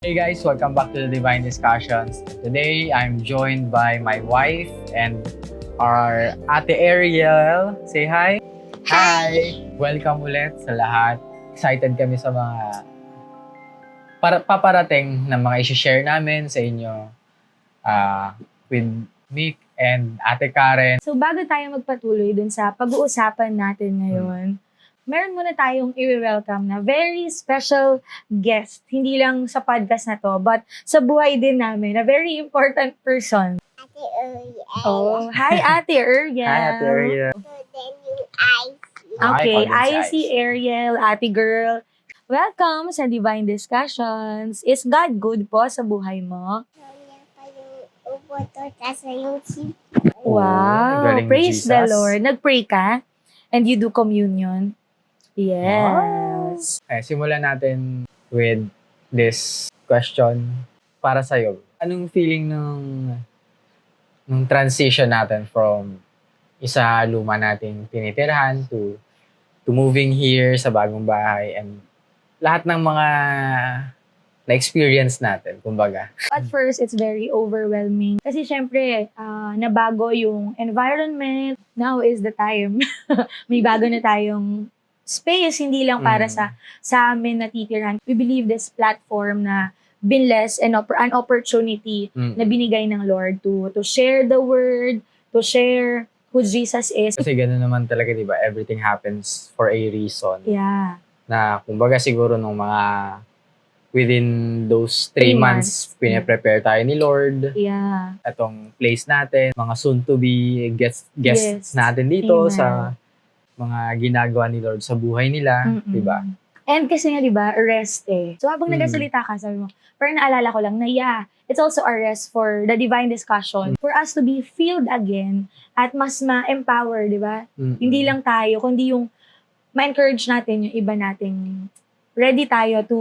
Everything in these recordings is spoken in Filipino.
Hey guys, welcome back to the Divine Discussions. Today, I'm joined by my wife and our Ate Ariel. Say hi. Hi! Welcome ulit sa lahat. Excited kami sa mga paparating na mga isi-share namin sa inyo with Nick and Ate Karen. So bago tayo magpatuloy dun sa pag-uusapan natin ngayon, meron muna tayong i-welcome na very special guest. Hindi lang sa podcast na to, but sa buhay din namin. A very important person. Ate Ariel. Oh, hi Ate Ariel. Hi Ate Ariel. So then you IC. Okay, I call I see Ariel, Ate Girl. Welcome sa Divine Discussions. Is God good po sa buhay mo? So yan pa yung upo to, tas yung chip. Wow, galing ni praise the Jesus. Lord. Nag-pray ka? And you do communion? Yes. Simulan natin with this question para sa'yo. Anong feeling nung transition natin from isa luma nating tinitirhan to moving here sa bagong bahay and lahat ng mga na-experience natin, kumbaga. At first, it's very overwhelming. Kasi syempre, nabago yung environment. Now is the time. May bago na tayong space, hindi lang para sa amin na titirhan. We believe this platform na binless and an opportunity na binigay ng Lord to share the word, to share who Jesus is. Kasi gano'n naman talaga, di ba? Everything happens for a reason. Yeah. Na, kumbaga siguro nung mga within those 3 months, pinaprepare tayo ni Lord. Yeah. Itong place natin, mga soon-to-be guests Yes. natin dito Amen. sa mga ginagawa ni Lord sa buhay nila, Mm-mm. di ba? And kasi nga, di ba, rest eh. So habang nagsasalita ka, sabi mo, parang naalala ko lang na it's also a rest for the divine discussion. For us to be filled again at mas ma-empower, di ba? Hindi lang tayo, kundi yung ma-encourage natin yung iba nating ready tayo to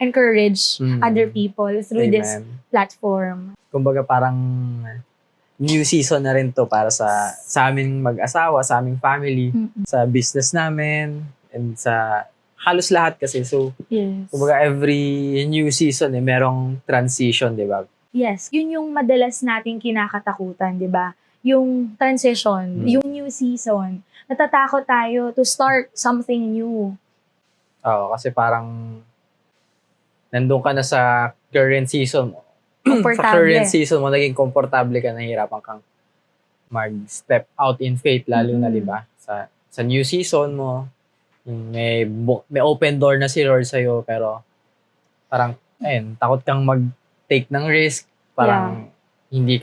encourage other people through this Amen. platform. Kumbaga parang new season na rin to para sa aming mag-asawa, sa aming family, sa business namin, and sa halos lahat kasi. So, Yes. kumbaga every new season merong transition, di ba? Yes, yun yung madalas nating kinakatakutan, di ba? Yung transition, yung new season. Natatakot tayo to start something new. Oo, kasi parang nandun ka na sa current season mo. Sa Komportable. current season mo, naging komportable ka, nahihirapan kang mag-step out in faith, lalo na, di ba? Sa new season mo, may open door na si Lord sa'yo, pero parang, takot kang mag-take ng risk, parang hindi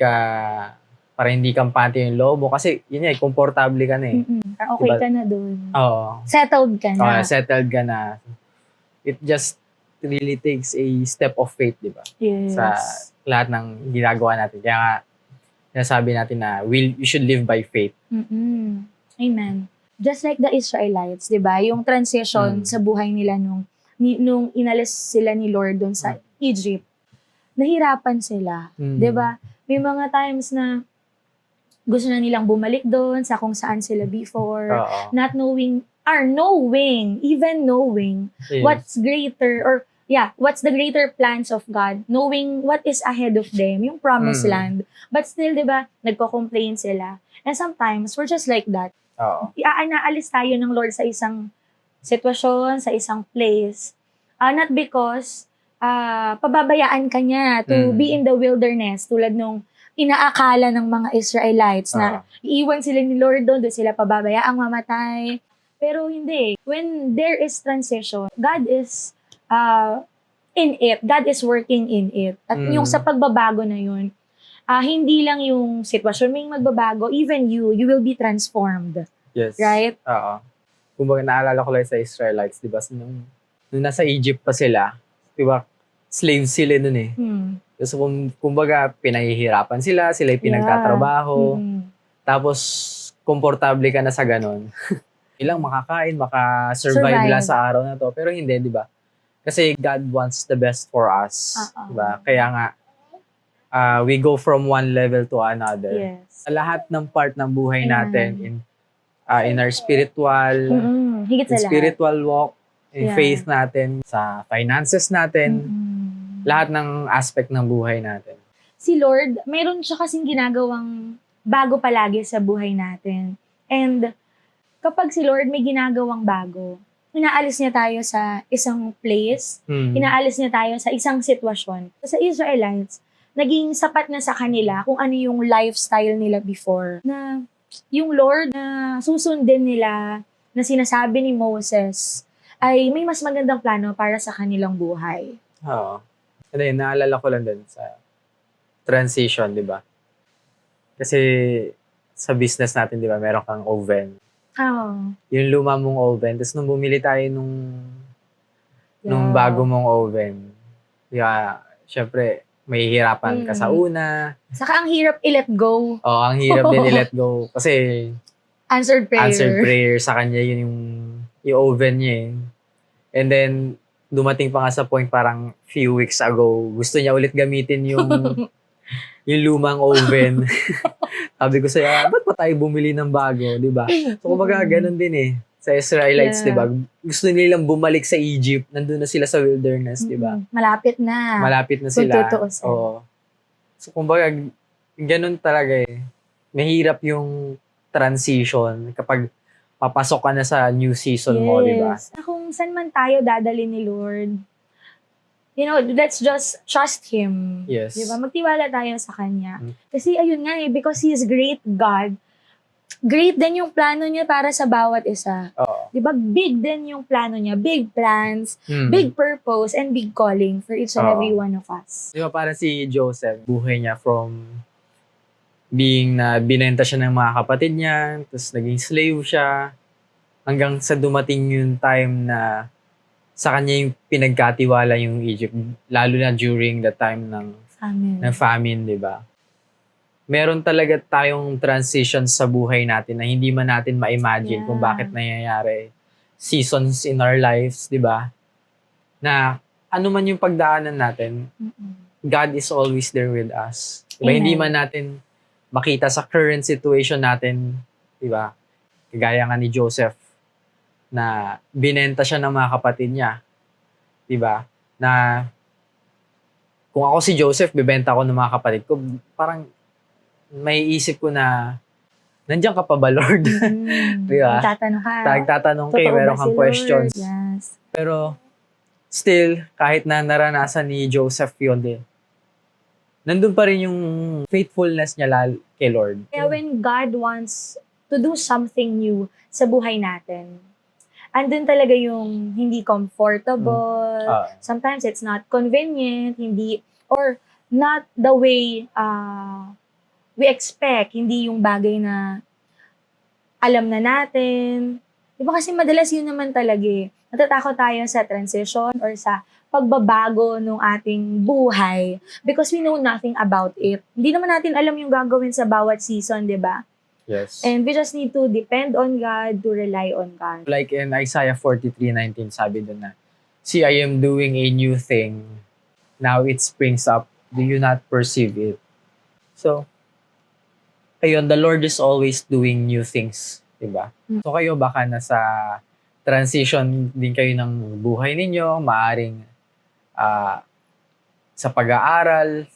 kampante yung loob mo, kasi yun komportable ka na eh. Okay Diba? ka na dun. Oo. Settled ka na. Settled ka na. It just really takes a step of faith, di ba? Yes. Sa lahat ng ginagawa natin. Kaya nga, sinasabi natin na we should live by faith. Amen. Just like the Israelites, di ba? Yung transition sa buhay nila nung inalis sila ni Lord doon sa Egypt, nahirapan sila. Di ba? May mga times na gusto na nilang bumalik doon sa kung saan sila before, Oo. not knowing, even knowing Yes. what's the greater plans of God, knowing what is ahead of them, yung promised land. But still, di ba, nagko-complain sila. And sometimes, we're just like that. Oo. Naalis tayo ng Lord sa isang sitwasyon, sa isang place, not because pababayaan ka niya to be in the wilderness, tulad nung inaakala ng mga Israelites na iiwan sila ni Lord doon sila pababayaang mamatay. Pero hindi. When there is transition, God is in it. God is working in it. At yung sa pagbabago na yun, hindi lang yung sitwasyon may magbabago, even you will be transformed. Yes. Right? Oo. Kumbaga, naalala ko lang sa Israelites, di ba? Nung nasa Egypt pa sila, di ba, slaves sila nun eh. So, kumbaga, pinahihirapan sila yung pinagtatrabaho. Tapos, komportable ka na sa ganon. Ilang makakain, makasurvive lang sa araw na to. Pero hindi, di ba? Kasi God wants the best for us. Di ba? Kaya nga, we go from one level to another. Yes. Sa lahat ng part ng buhay natin, in our spiritual, Higit sa lahat. spiritual walk, in Yeah. faith natin, sa finances natin, lahat ng aspect ng buhay natin. Si Lord, mayroon siya kasing ginagawang bago palagi sa buhay natin. And kapag si Lord may ginagawang bago, inaalis niya tayo sa isang place, inaalis niya tayo sa isang sitwasyon. Sa Israelites, naging sapat na sa kanila kung ano yung lifestyle nila before. Na yung Lord na susundin nila, na sinasabi ni Moses, ay may mas magandang plano para sa kanilang buhay. Oo. And then, naalala ko lang din sa transition, di ba? Kasi sa business natin, di ba, meron kang oven. Oh. Yung luma mong oven. Tapos nung bumili tayo nung bago mong oven, syempre, may hirapan ka sa una. Saka ang hirap i-let go. Oo, ang hirap din i-let go. Kasi Answered prayer. Sa kanya yun yung oven niya eh. And then, dumating pa nga sa point parang few weeks ago, gusto niya ulit gamitin yung lumang oven. Sabi ko sa'yo, ba't pa tayo bumili ng bago, di ba? So, kumbaga, ganun din eh. Sa Israelites, di ba? Gusto nilang bumalik sa Egypt. Nandun na sila sa wilderness, di ba? Malapit na. Malapit na sila. Oo. So, kumbaga, ganun talaga eh. Mahirap yung transition kapag papasok ka na sa new season mo, di ba? Kung saan man tayo dadali ni Lord, let's just trust Him. Yes. Di ba? Magtiwala tayo sa Kanya. Kasi ayun nga eh, because He is great God, great din yung plano niya para sa bawat isa. Oo. Di ba? Big din yung plano niya. Big plans, big purpose, and big calling for each and every one of us. Di ba parang si Joseph, buhay niya from being na binenta siya ng mga kapatid niya, tapos naging slave siya, hanggang sa dumating yung time na sa kanya yung pinagkatiwala yung Egypt, lalo na during the time ng famine, di ba? Meron talaga tayong transition sa buhay natin na hindi man natin ma-imagine kung bakit nangyayari. Seasons in our lives, di ba? Na ano man yung pagdaanan natin, God is always there with us. Diba? Hindi man natin makita sa current situation natin, di ba? Kagaya nga ni Joseph, na binenta siya ng mga kapatid niya. Diba? Na kung ako si Joseph, bibenta ko ng mga kapatid ko, parang may isip ko na, nandiyan ka pa ba, Lord? Diba? Tatanong ka. Tatanong kayo, meron kang questions. Yes. Pero, still, kahit na naranasan ni Joseph yun din, nandun pa rin yung faithfulness niya kay Lord. Kaya when God wants to do something new sa buhay natin, andun talaga yung hindi comfortable. Sometimes it's not convenient, or not the way we expect, hindi yung bagay na alam na natin. Diba kasi madalas yun naman talaga eh. Natatakot tayo sa transition or sa pagbabago ng ating buhay because we know nothing about it. Hindi naman natin alam yung gagawin sa bawat season, di ba? Yes. And we just need to depend on God, to rely on God. Like in Isaiah 43:19, sabi doon na, "See, I am doing a new thing. Now it springs up. Do you not perceive it?" So, ayun, the Lord is always doing new things. Diba? So kayo baka nasa transition din kayo ng buhay ninyo, maaring sa pag-aaral,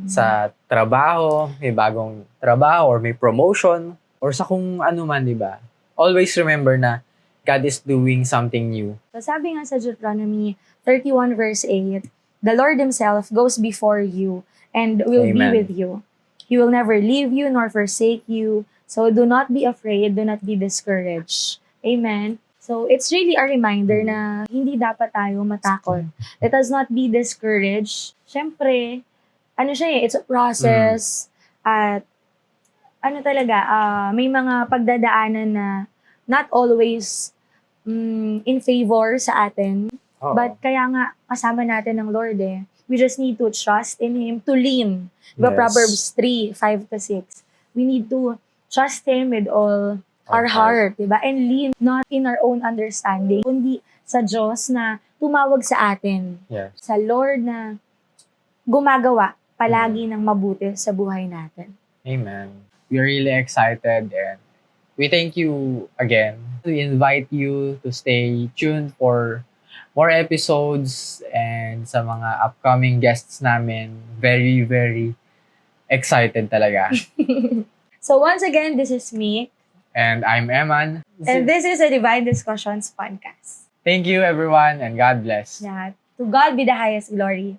sa trabaho, may bagong trabaho or may promotion, or sa kung ano man, di ba? Always remember na God is doing something new. So sabi nga sa Deuteronomy 31 verse 8, "The Lord Himself goes before you and will be with you. He will never leave you nor forsake you. So do not be afraid, do not be discouraged." Amen. So it's really a reminder na hindi dapat tayo matakot. Let us not be discouraged. Siyempre, it's a process. At may mga pagdadaanan na not always in favor sa atin. Oh. But kaya nga, kasama natin ng Lord eh. We just need to trust in Him, to lean. Diba, Yes. Proverbs 3:5-6. We need to trust Him with all our heart, diba? And lean not in our own understanding, kundi sa Diyos na tumawag sa atin. Yes. Sa Lord na gumagawa palagi ng mabuti sa buhay natin. Amen. We're really excited and we thank you again. We invite you to stay tuned for more episodes and sa mga upcoming guests namin. Very, very excited talaga. So once again, this is me. And I'm Eman. And this is a Divine Discussions podcast. Thank you everyone and God bless. Yeah. To God be the highest glory.